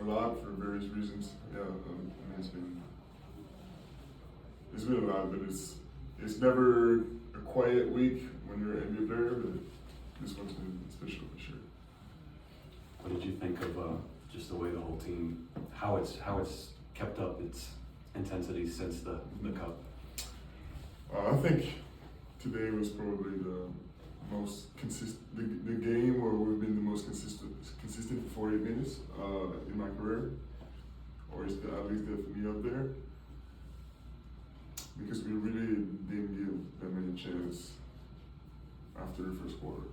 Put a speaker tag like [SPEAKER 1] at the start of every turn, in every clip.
[SPEAKER 1] A lot for various reasons. Yeah, it's been a lot, but it's never a quiet week when you're an NBA player. But this one's been special for sure.
[SPEAKER 2] What did you think of just the way the whole team, how it's kept up its intensity since the cup?
[SPEAKER 1] I think today was probably the most consistent, the game where we've been the most consistent for 48 minutes in my career, or it's at least definitely up there, because we really didn't give that many chances after the first quarter.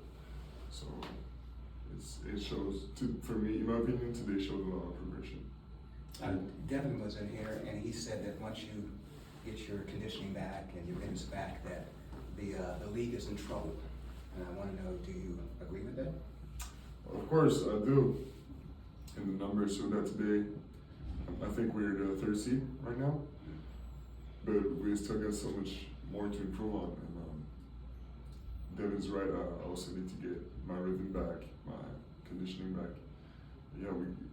[SPEAKER 1] So it shows, for me, in my opinion, today showed a lot of progression.
[SPEAKER 3] Devin was in here, and he said that once you get your conditioning back and your minutes back, that the league is in trouble. And I want to know, do you agree with that?
[SPEAKER 1] Of course, I do. And the numbers show that today. I think we're the third seed right now, but we still got so much more to improve on. And Devin's right. I also need to get my rhythm back, my conditioning back. Yeah,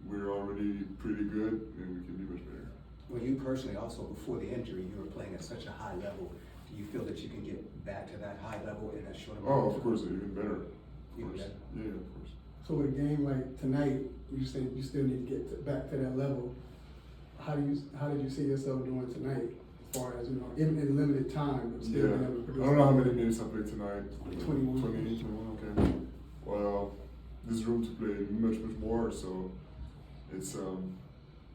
[SPEAKER 1] we're already pretty good, and we can be much better.
[SPEAKER 3] Well, you personally also, before the injury, you were playing at such a high level. Do you feel that you can get back to that high level in a short amount of time?
[SPEAKER 1] Oh, of course, even better.
[SPEAKER 3] Even better?
[SPEAKER 1] Yeah, of course.
[SPEAKER 4] So with a game like tonight, you said you still need to get back to that level. How did you see yourself doing tonight, as far as, even in limited time, but still being able to produce?
[SPEAKER 1] I don't know how many minutes I played tonight.
[SPEAKER 4] 21.
[SPEAKER 1] 21, okay. Well, there's room to play much more, so it's,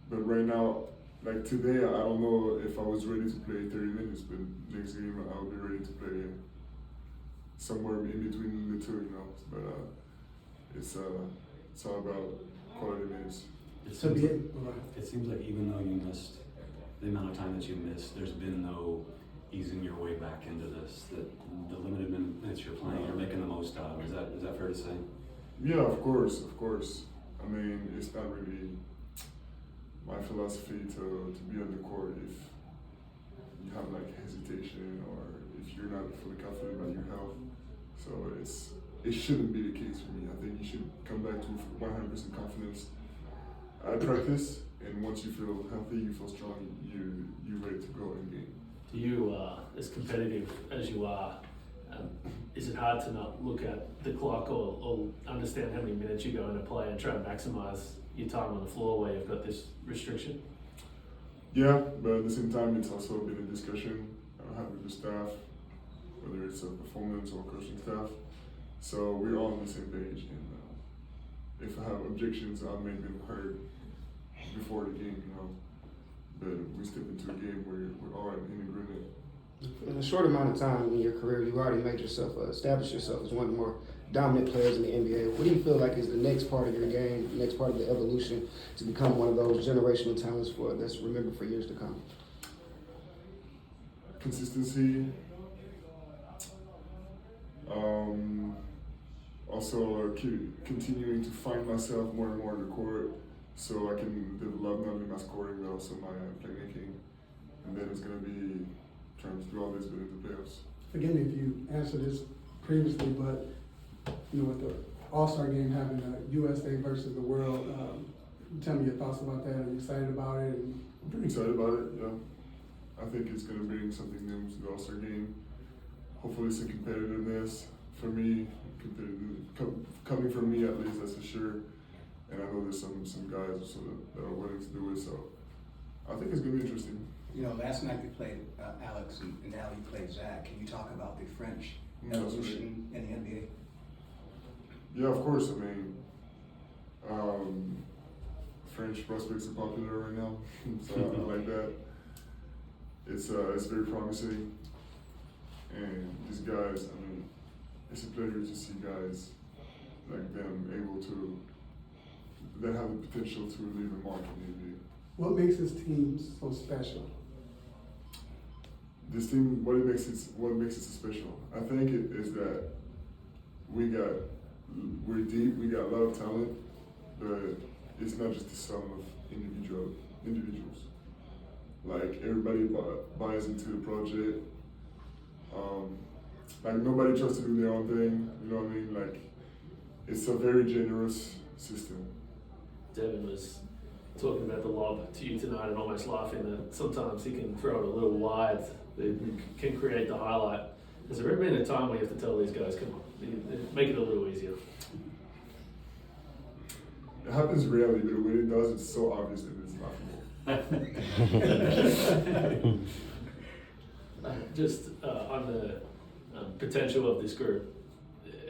[SPEAKER 1] but right now, like today, I don't know if I was ready to play 30 minutes, but next game I'll be ready to play somewhere in between the two, But it's all about quality minutes.
[SPEAKER 2] It seems like even though you missed the amount of time that you missed, there's been no easing your way back into this. That the limited minutes you're playing, you're making the most out of. Is that fair to say?
[SPEAKER 1] Yeah, of course. I mean, it's not really my philosophy to be on the court if you have like hesitation or if you're not fully confident about your health. So it shouldn't be the case for me. I think you should come back to 100% confidence at practice, and once you feel healthy, you feel strong, you're ready to go in game.
[SPEAKER 5] To you, as competitive as you are, is it hard to not look at the clock or understand how many minutes you're going to play and try to maximize your time on the floor where you've got this restriction?
[SPEAKER 1] Yeah, but at the same time, it's also been a discussion I have with the staff, whether it's a performance or coaching staff. So we're all on the same page, and if I have objections, I'll make them heard before the game, But we step into a game where we're all in agreement.
[SPEAKER 6] In a short amount of time in your career, you've already made yourself, established yourself as one of the more dominant players in the NBA. What do you feel like is the next part of your game, the next part of the evolution to become one of those generational talents that's remembered for years to come?
[SPEAKER 1] Consistency. Also continuing to find myself more and more on the court, so I can develop not only my scoring but also my playmaking. And then it's going to be trying to do all this within the playoffs.
[SPEAKER 4] Forgive me if you answered this previously, but with the All-Star game having the USA versus the world, tell me your thoughts about that. Are you excited about it?
[SPEAKER 1] I'm pretty excited about it, yeah. I think it's going to bring something new to the All-Star game. Hopefully some competitiveness for me, coming from me at least, that's for sure. And I know there's some guys also that are willing to do it, so I think it's going to be interesting.
[SPEAKER 3] Last night you played Alex, and now you played Zach. Can you talk about the French evolution in the NBA?
[SPEAKER 1] Yeah, of course. I mean, French prospects are popular right now, so I like that. It's very promising, and these guys, I mean, it's a pleasure to see guys like them that have the potential to leave a mark in the NBA.
[SPEAKER 4] What makes this team so special?
[SPEAKER 1] This team, what makes it so special? I think it is that we're deep, we got a lot of talent, but it's not just the sum of individuals. Like everybody buys into the project. Like nobody tries to do their own thing, you know what I mean? Like it's a very generous system.
[SPEAKER 5] Devin was talking about the lob to you tonight and almost laughing that sometimes he can throw it a little wide, that can create the highlight. Has there ever been a time where you have to tell these guys, come on, make it a little easier?
[SPEAKER 1] It happens rarely, but when it does, it's so obvious that it's laughable.
[SPEAKER 5] Just on the potential of this group,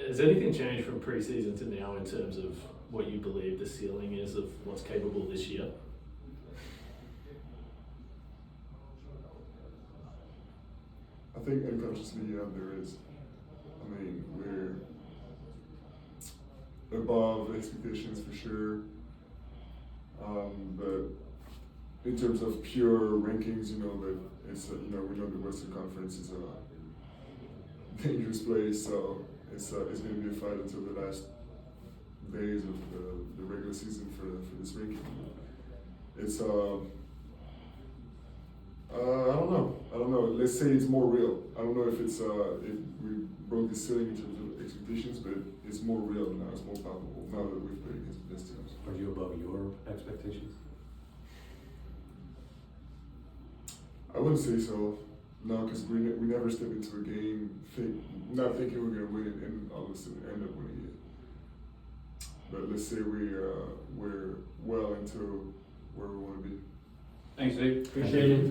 [SPEAKER 5] has anything changed from pre-season to now in terms of what you believe the ceiling is of what's capable this year?
[SPEAKER 1] I think unconsciously, yeah, there is. I mean, we're above expectations for sure. But in terms of pure rankings, you know, that it's we know the Western Conference is a dangerous place, so it's going to be a fight until the last days of the regular season for this ranking. It's I don't know. Let's say it's more real. I don't know if it's if we broke the ceiling in terms of expectations, but it's more real now. It's more palpable now that we've played against the best teams.
[SPEAKER 2] Are you above your expectations?
[SPEAKER 1] I wouldn't say so. No, because we never step into a game not thinking we're going to win it and all of a sudden end up winning it. But let's say we're well into where we want to be.
[SPEAKER 7] Thanks, Vic. Appreciate it.